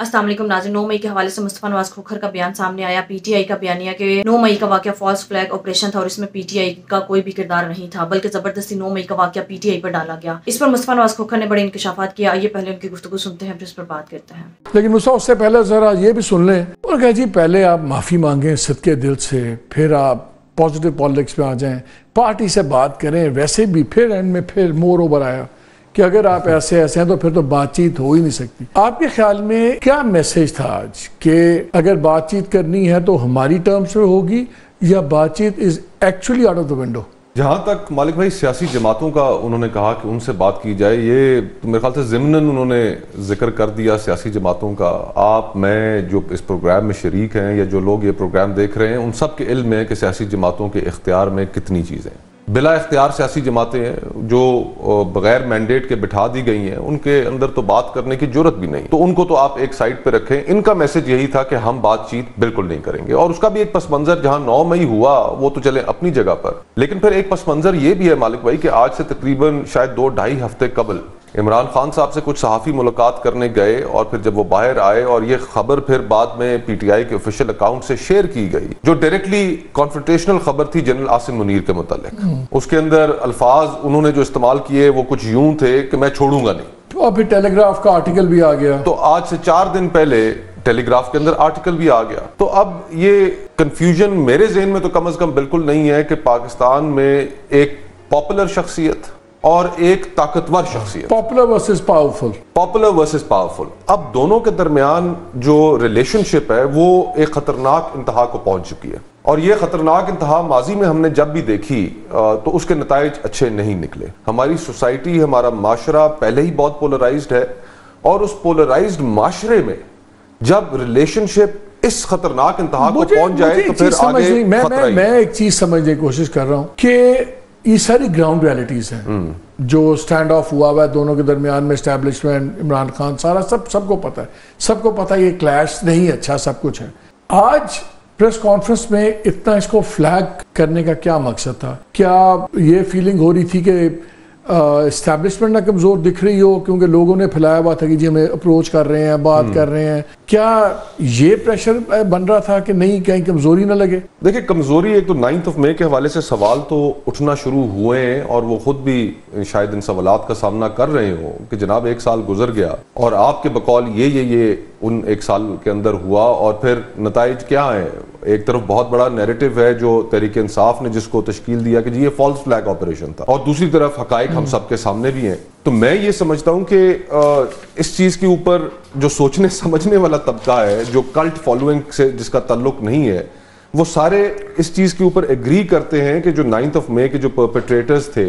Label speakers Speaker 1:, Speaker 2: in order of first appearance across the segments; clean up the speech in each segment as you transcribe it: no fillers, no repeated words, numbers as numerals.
Speaker 1: अस्सलाम वालेकुम नाज़रीन, 9 मई के हवाले से मुस्तफ़ा नवाज खोखर का बयान सामने आया। पीटीआई का बयानिया कि 9 मई का वाक़या फॉल्स फ्लैग ऑपरेशन था और इसमें पीटीआई का कोई भी किरदार नहीं था, बल्कि ज़बरदस्ती 9 मई का वाक़या पीटीआई पर डाला गया। इस पर मुस्तफ़ा नवाज खोखर ने बड़े इंकशाफात किया। आइए पहले उनकी गुफ्तगू सुनते हैं, फिर इस पर बात करते हैं।
Speaker 2: लेकिन मुस्तफा उससे पहले ज़रा ये भी सुन लें और कहे जी पहले आप माफ़ी मांगें सदके दिल से, फिर आप पॉजिटिव पॉलिटिक्स में आ जाएं, पार्टी से बात करें। वैसे भी फिर एंड में फिर मोर ओवर आया कि अगर आप ऐसे हैं तो फिर तो बातचीत हो ही नहीं सकती। आपके ख्याल में क्या मैसेज था आज कि अगर बातचीत करनी है तो हमारी टर्म्स में होगी या बातचीत is actually out of the window?
Speaker 3: जहाँ तक मालिक भाई सियासी जमातों का उन्होंने कहा कि उनसे बात की जाए, ये तो मेरे ख्याल से ज़िमनन उन्होंने जिक्र कर दिया सियासी जमातों का। आप मैं जो इस प्रोग्राम में शरीक हैं या जो लोग ये प्रोग्राम देख रहे हैं, उन सब के इल्म है कि सियासी जमातों के इख्तियार में कितनी चीज़ें बिला इख्तियार सियासी जमातें हैं जो बगैर मैंडेट के बिठा दी गई हैं, उनके अंदर तो बात करने की जरूरत भी नहीं, तो उनको तो आप एक साइड पे रखें। इनका मैसेज यही था कि हम बातचीत बिल्कुल नहीं करेंगे, और उसका भी एक पस मंजर जहां 9 मई हुआ वो तो चले अपनी जगह पर, लेकिन फिर एक पस मंजर ये भी है मालिक भाई कि आज से तकरीबन शायद 2-2.5 हफ्ते कबल इमरान खान साहब से कुछ सहाफ़ी मुलाकात करने गए, और फिर जब वो बाहर आए और ये खबर फिर बाद में पीटीआई के ऑफिशियल अकाउंट से शेयर की गई, जो डायरेक्टली कॉन्फ्रंटेशनल खबर थी जनरल आसिम मुनीर के मुतालिक, उसके अंदर अल्फाज उन्होंने जो इस्तेमाल किए वो कुछ यूं थे कि मैं छोड़ूंगा नहीं।
Speaker 2: तो अभी टेलीग्राफ का आर्टिकल भी आ गया,
Speaker 3: तो आज से 4 दिन पहले टेलीग्राफ के अंदर आर्टिकल भी आ गया। तो अब ये कंफ्यूजन मेरे ज़हन में तो कम अज कम बिल्कुल नहीं है कि पाकिस्तान में एक पॉपुलर शख्सियत और एक ताकतवर शख्सियत,
Speaker 2: पॉपुलर वर्सेस पावरफुल, अब दोनों के दरमियान जो रिलेशनशिप है वो एक खतरनाक इंतहा को पहुंच चुकी है। और ये खतरनाक इंतहा माजी में हमने जब भी देखी तो उसके नताइज अच्छे नहीं निकले। हमारी सोसाइटी, हमारा माशरा पहले ही बहुत पोलराइज्ड है, और उस पोलराइज्ड माशरे में जब रिलेशनशिप इस खतरनाक इंतहा को पहुंच जाए तो फिर आगे मैं एक चीज समझने की कोशिश कर रहा हूं कि ये सारी ग्राउंड रियलिटीज हैं जो स्टैंड ऑफ हुआ है दोनों के दरमियान में, एस्टैब्लिशमेंट, इमरान खान, सारा सबको पता है, सबको पता है ये क्लैश नहीं अच्छा सब कुछ है। आज प्रेस कॉन्फ्रेंस में इतना इसको फ्लैग करने का क्या मकसद था? क्या ये फीलिंग हो रही थी कि एस्टैब्लिशमेंट ना कमजोर दिख रही हो क्योंकि लोगों ने फैलाया हुआ था कि जी हमें अप्रोच कर रहे हैं, बात कर रहे हैं? क्या ये प्रेशर बन रहा था कि नहीं कहीं कमजोरी ना लगे?
Speaker 3: देखिए, कमजोरी एक तो 9 मई के हवाले से सवाल तो उठना शुरू हुए हैं, और वो खुद भी शायद इन सवालात का सामना कर रहे हो कि जनाब 1 साल गुजर गया और आपके बकौल ये उन 1 साल के अंदर हुआ, और फिर नताइज क्या है? एक तरफ बहुत बड़ा नैरेटिव है जो तहरीक इंसाफ ने जिसको तश्कील दिया कि जी ये फॉल्स फ्लैग ऑपरेशन था, और दूसरी तरफ हकाइक हम सबके सामने भी हैं। तो मैं ये समझता हूं कि इस चीज के ऊपर जो सोचने समझने वाला तबका है, जो कल्ट फॉलोइंग से जिसका ताल्लुक नहीं है, वो सारे इस चीज के ऊपर एग्री करते हैं कि जो 9 मई के जो परपेट्रेटर्स थे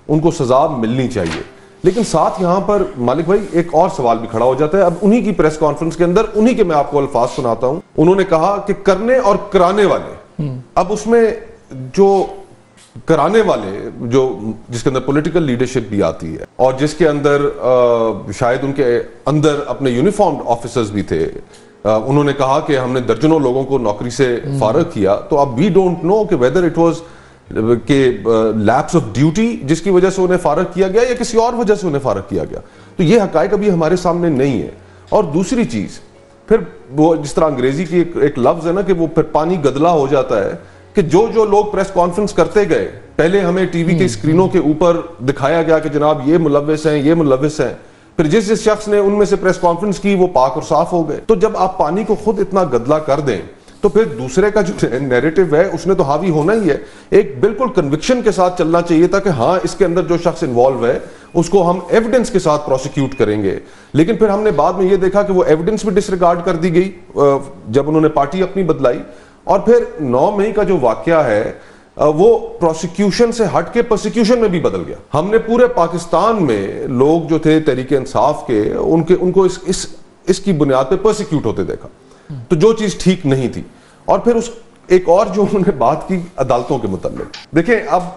Speaker 3: उनको सजा मिलनी चाहिए। लेकिन साथ यहां पर मालिक भाई एक और सवाल भी खड़ा हो जाता है। अब उन्हीं की प्रेस कॉन्फ्रेंस के अंदर उन्हीं के मैं आपको अल्फाज सुनाता हूं। उन्होंने कहा कि करने और कराने वाले, अब उसमें जो कराने वाले जो जिसके अंदर पॉलिटिकल लीडरशिप भी आती है, और जिसके अंदर शायद उनके अंदर अपने यूनिफॉर्म्ड ऑफिसर्स भी थे, उन्होंने कहा कि हमने दर्जनों लोगों को नौकरी से फारग किया। तो अब वी डोंट नो कि वेदर इट वाज के लैप्स ऑफ ड्यूटी जिसकी वजह से उन्हें फारग किया गया या किसी और वजह से उन्हें फारग किया गया। तो ये हकायक अभी हमारे सामने नहीं है। और दूसरी चीज, फिर वो जिस तरह अंग्रेजी की एक लफ्ज है ना कि वो फिर पानी गदला हो जाता है कि जो लोग प्रेस कॉन्फ्रेंस करते गए, पहले हमें टीवी के स्क्रीनों के ऊपर दिखाया गया कि जनाब ये मुलव्विस हैं, ये मुलव्विस हैं, फिर जिस शख्स ने उनमें से प्रेस कॉन्फ्रेंस की वो पाक और साफ हो गए। तो जब आप पानी को खुद इतना गदला कर दें तो फिर दूसरे का जो नैरेटिव है उसने तो हावी होना ही है। एक बिल्कुल कन्विक्शन के साथ चलना चाहिए था कि हाँ इसके अंदर जो शख्स इन्वॉल्व है उसको हम एविडेंस के साथ प्रोसिक्यूट करेंगे। लेकिन फिर हमने बाद में ये देखा कि वो एविडेंस भी डिसरिगार्ड कर दी गई जब उन्होंने पार्टी अपनी बदलाई। और फिर 9 मई का जो वाकया है वो प्रोसिक्यूशन से हट के प्रोसिक्यूशन में भी बदल गया। हमने पूरे पाकिस्तान में लोग जो थे तहरीक इंसाफ के उनको इसकी बुनियाद पे प्रोसिक्यूट होते देखा, तो जो चीज ठीक नहीं थी। और फिर उस एक और जो उन्होंने बात की अदालतों के मुताल्लिक, देखें अब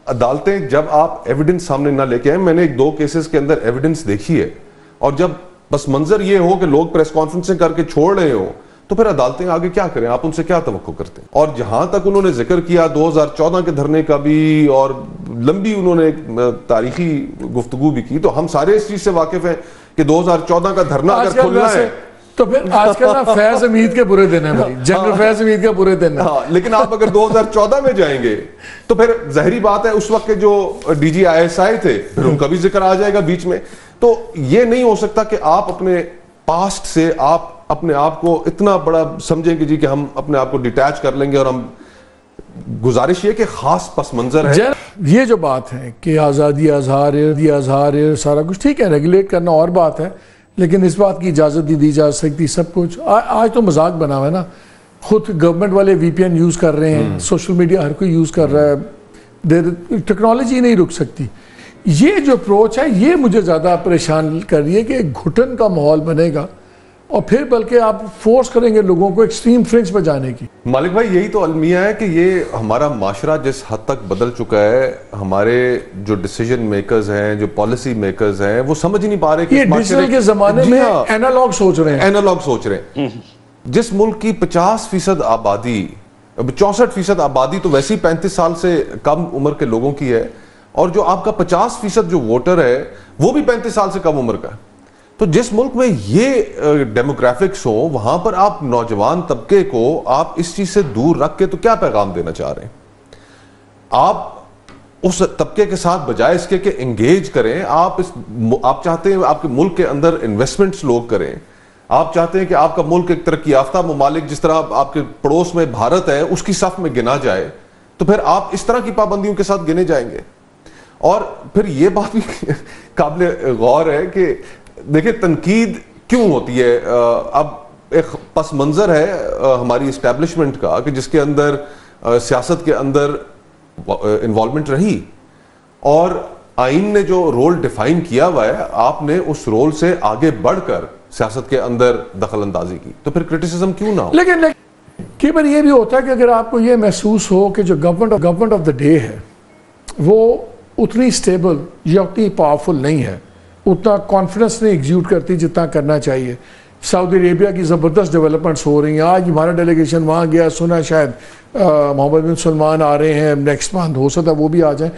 Speaker 3: अदालतें जब आप एविडेंस सामने ना लेके आए, मैंने 1-2 केसेस के अंदर एविडेंस देखी है, और जब बस मंजर ये हो कि लोग प्रेस कॉन्फ्रेंसें करके छोड़ रहे हो तो फिर अदालतें आगे क्या करें? आप उनसे क्या तवक्को करते हैं? और जहां तक उन्होंने जिक्र किया 2014 के धरने का भी, और लंबी उन्होंने तारीखी गुफ्तगू भी की, तो हम सारे इस चीज से वाकिफ हैं कि 2014 का धरना अगर खुलना है
Speaker 4: تو پھر آج کل نا فیض حمید کے برے دن ہیں بھائی، جنرل فیض حمید کے برے دن ہیں.
Speaker 2: لیکن آپ اگر 2014 میں جائیں گے تو پھر ظاہری بات ہے اس وقت کے جو D G I S I تھے پھر ان کا بھی ذکر آ جائے گا بیچ میں. تو یہ نہیں ہو سکتا کہ آپ اپنے پاسٹ سے آپ اپنے آپ کو اتنا بڑا سمجھیں کہ جی کہ ہم اپنے آپ کو ڈیٹیچ کر لیں گے. اور ہم گزارش یہ کہ خاص پس منظر ہے.
Speaker 4: یہ جو بات ہے کہ آزادی اظہار سارا کچھ ٹھیک ہے، ریگولیٹ کرنا اور بات ہے، لیکن اس بات کی اجازت دی جا سکتی سب کچھ. آج تو مذاق بنا ہوا ہے نا، خود گورنمنٹ والے وی پی این یوز کر رہے ہیں، سوشل میڈیا ہر کوئی یوز کر رہا ہے، ٹیکنالوجی نہیں رک سکتی. یہ جو اپروچ ہے یہ مجھے زیادہ پریشان کر رہی ہے کہ گھٹن کا ماحول بنے گا اور پھر بلکہ آپ فورس کریں گے لوگوں کو ایکسٹریم فرنج پہ جانے کی.
Speaker 2: مالک بھائی یہی تو المیہ ہے کہ یہ ہمارا معاشرہ جس حد تک بدل چکا ہے، ہمارے جو ڈیسیجن میکرز ہیں، جو پالیسی میکرز ہیں، وہ سمجھ نہیں پا رہے کہ
Speaker 4: یہ ڈیجیٹل کے زمانے میں اینالوگ سوچ رہے ہیں.
Speaker 2: جس ملک کی 50% آبادی 64% آبادی تو ویسے ہی 35 سال سے کم عمر کے لوگوں کی ہے، اور جو آپ کا 50% جو ووٹر ہے وہ بھی 35 سال سے کم عمر کا ہے. تو جس ملک میں یہ ڈیموگرافکس ہو وہاں پر آپ نوجوان طبقے کو آپ اس چیز سے دور رکھ کے تو کیا پیغام دینا چاہ رہے ہیں؟ آپ اس طبقے کے ساتھ بجائے اس کے کہ انگیج کریں. آپ چاہتے ہیں آپ کے ملک کے اندر انویسٹمنٹس لوگ کریں. آپ چاہتے ہیں کہ آپ کا ملک ایک ترقی یافتہ ممالک جس طرح آپ کے پڑوس میں بھارت ہے اس کی صف میں گنا جائے. تو پھر آپ اس طرح کی پابندیوں کے ساتھ گنے جائیں گے. اور پھر یہ بات بھی قابل غور ہے کہ دیکھیں تنقید کیوں ہوتی ہے. اب ایک پس منظر ہے ہماری اسٹیبلشمنٹ کا کہ جس کے اندر سیاست کے اندر انوالومنٹ رہی اور آئین نے جو رول ڈیفائن کیا ہوا ہے آپ نے اس رول سے آگے بڑھ کر سیاست کے اندر دخل اندازی کی. تو پھر کرٹیسزم کیوں نہ ہو؟
Speaker 4: لیکن کئی بار یہ بھی ہوتا ہے کہ اگر آپ کو یہ محسوس ہو کہ جو گورنمنٹ آف دا ڈے ہے وہ اتنی سٹیبل یا اتنی پاورفل نہیں ہے، اتنا کانفیڈنس نہیں ایگزیوٹ کرتی جتنا کرنا چاہیے. سعودی عربیہ کی زبردست ڈیولپمنٹس ہو رہی ہیں. آج ہمارا ڈیلیگیشن وہاں گیا، سنا شاید محمد بن سلمان آ رہے ہیں نیکسٹ منتھ، ہو سکتا ہے وہ بھی آ جائیں.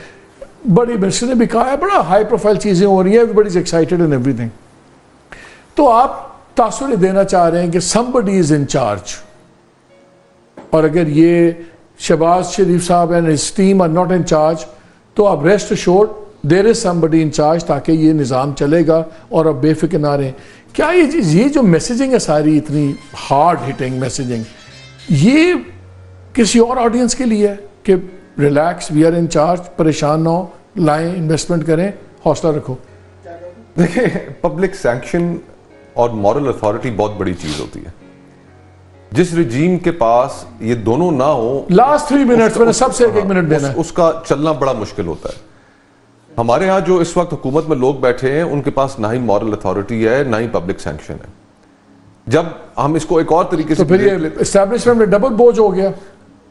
Speaker 4: بڑی منسٹر نے بھی کہا ہے بڑا ہائی پروفائل چیزیں ہو رہی ہیں، everybody is excited and everything. تو آپ تاثر دینا چاہ رہے ہیں کہ somebody is in charge. اور اگر یہ شہباز شریف صاحب and his team are not in charge تو آپ rest assured there is somebody in charge تاکہ یہ نظام چلے گا اور آپ بے فکر نہ رہیں. کیا یہ جو میسیجنگ ہے ساری اتنی ہارڈ ہٹنگ میسیجنگ، یہ کسی اور آڈینس کے لیے ہے کہ relax we are in charge, پریشان نہ ہو، لائیں انویسٹمنٹ کریں، حوصلہ رکھو؟
Speaker 2: دیکھیں پبلک سینکشن اور مورل اتھارٹی بہت بڑی چیز ہوتی ہے. جس رجیم کے پاس یہ دونوں نہ ہو،
Speaker 4: لاسٹ 3 منٹس میں نے سب سے 1 منٹ دینا ہے،
Speaker 2: اس کا چلنا بڑا مشکل ہوتا ہے. ہمارے ہاں جو اس وقت حکومت میں لوگ بیٹھے ہیں ان کے پاس نہ ہی مورل اتھارٹی ہے نہ ہی پبلک سینکشن ہے. جب ہم اس کو ایک اور طریقے سے
Speaker 4: تو پھر یہ اسٹیبلشمنٹ میں ڈبل بوجھ ہو گیا.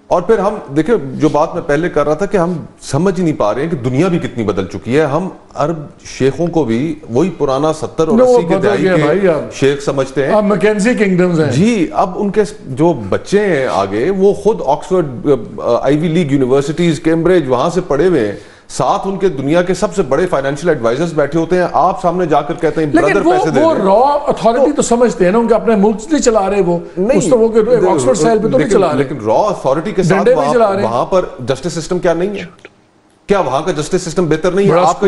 Speaker 2: اور پھر ہم دیکھیں جو بات میں پہلے کر رہا تھا کہ ہم سمجھ نہیں پا رہے ہیں کہ دنیا بھی کتنی بدل چکی ہے. ہم عرب شیخوں کو بھی وہی پرانا 70 اور 80 کے دہائی کے شیخ سمجھتے ہیں.
Speaker 4: میکنزی کنگڈمز ہیں
Speaker 2: جی. اب ان کے جو بچے ہیں آگے وہ خود آکسفورڈ، آئی وی لیگ یونیورسٹیز، کیمبرج وہاں سے پڑھے ہوئے ہیں، ساتھ ان کے دنیا کے سب سے بڑے فائنینشیل ایڈوائزرز بیٹھے ہوتے ہیں. آپ سامنے جا کر کہتے ہیں برادر پیسے دے دیں.
Speaker 4: وہ را اتھارٹی تو سمجھتے ہیں نا، ان کے اپنے ملک نہیں چلا رہے، وہ اس تو وہ آکسفورڈ سائل پہ تو نہیں چلا رہے.
Speaker 2: لیکن را اتھارٹی کے ساتھ وہاں پر جسٹس سسٹم کیا نہیں ہے؟ کیا وہاں کا جسٹس سسٹم بہتر نہیں ہے؟ آپ کا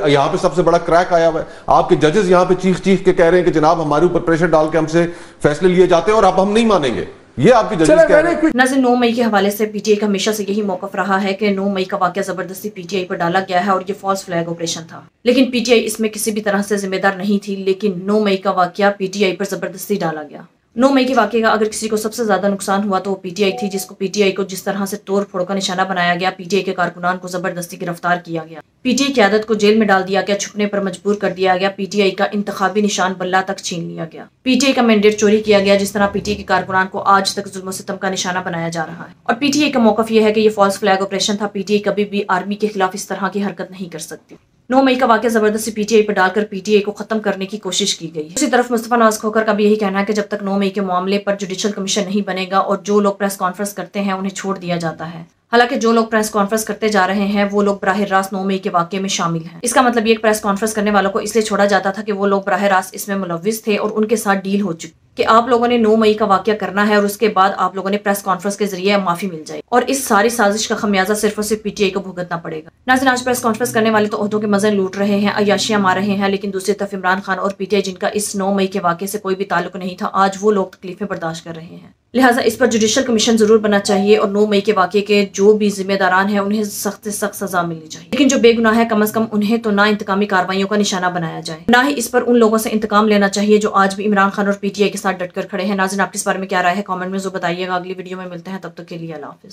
Speaker 2: یہاں پہ سب سے بڑا کریک آیا ہوا ہے. آپ کے ججز یہاں پہ چیخ کے کہہ رہے ہیں کہ جناب ہمارے اوپر پریشر ڈال کے ہم سے فیصلے لیے جاتے ہیں اور اب ہم نہیں مانیں گے. یہ آپ کی ججز کہہ رہے ہیں.
Speaker 1: ناظرین 9 مئی کے حوالے سے پی ٹی آئی کا ہمیشہ سے یہی موقف رہا ہے کہ 9 مئی کا واقعہ زبردستی پی ٹی آئی پر ڈالا گیا ہے اور یہ فالس فلیگ آپریشن تھا. لیکن پی ٹی آئی اس میں کسی بھی طرح سے ذمہ دار نہیں تھی. لیکن 9 مئی کا واقعہ پی ٹی آئی پر زبردستی ڈالا گیا. 9 مئی کے واقعے کا اگر کسی کو سب سے زیادہ نقصان ہوا تو وہ پی ٹی آئی تھی، جس کو پی ٹی آئی کو جس طرح سے توڑ پھوڑ کا نشانہ بنایا گیا. پی ٹی آئی کے کارکنان کو زبردستی گرفتار کیا گیا، پی ٹی آئی قیادت کو جیل میں ڈال دیا گیا، چھپنے پر مجبور کر دیا گیا. پی ٹی آئی کا انتخابی نشان بلہ تک چھین لیا گیا. پی ٹی آئی کا مینڈیٹ چوری کیا گیا. جس طرح پی ٹی آئی کے کارکنان کو آج تک ظلم و ستم کا نشانہ بنایا جا رہا ہے. اور پی ٹی آئی کا موقف یہ ہے کہ یہ فالس فلیگ آپریشن تھا. پی ٹی آئی کبھی بھی آرمی کے خلاف اس طرح کی حرکت نہیں کر سکتی. 9 مئی کا واقعہ زبردستی پی ٹی آئی پر ڈال کر پی ٹی آئی کو ختم کرنے کی کوشش کی گئی. اسی طرف مصطفیٰ نواز کھوکھر کا بھی یہی کہنا ہے کہ جب تک 9 مئی کے معاملے پر جوڈیشل کمیشن نہیں بنے گا اور جو لوگ پریس کانفرنس کرتے ہیں انہیں چھوڑ دیا جاتا ہے، हालांकि जो लोग प्रेस कॉन्फ्रेंस करते जा रहे हैं वो लोग बराह रास्त 9 मई के वाकये में शामिल हैं। इसका मतलब ये प्रेस कॉन्फ्रेंस करने वालों को इसलिए छोड़ा जाता था कि वो लोग बराह रास्त इसमें मुलव्विस थे और उनके साथ डील हो चुकी कि आप लोगों ने 9 मई का वाकया करना है और उसके बाद आप लोगों ने प्रेस कॉन्फ्रेंस के जरिए माफी मिल जाएगी और इस सारी साजिश का खमियाजा सिर्फ और सिर्फ पीटीआई को भुगतना पड़ेगा। नाज़रीन, आज प्रेस कॉन्फ्रेंस करने वाले तो ओहदों के मजे लूट रहे हैं, अय्याशियां मार रहे हैं, लेकिन दूसरी तरफ इमरान खान और पीटीआई जिनका इस 9 मई के वाकये से कोई भी ताल्लुक नहीं था, आज वो लोग तकलीफें बर्दाश्त कर रहे हैं। लिहाजा इस पर जुडिशल कमीशन जरूर बनना चाहिए और 9 मई के वाकये के जो भी जिम्मेदारान हैं उन्हें सख्त से सख्त सजा मिलनी चाहिए, लेकिन जो बेगुनाह है कम अज कम उन्हें तो ना इंतकामी कार्रवाइयों का निशाना बनाया जाए, ना ही इस पर उन लोगों से इंतकाम लेना चाहिए जो आज भी इमरान खान और पीटीआई के साथ डटकर खड़े हैं। नाज़रीन, आपकी इस बारे में क्या राय है कमेंट में जरूर बताइएगा। अगली वीडियो में मिलते हैं, तब तक के लिए अल्लाह हाफिज।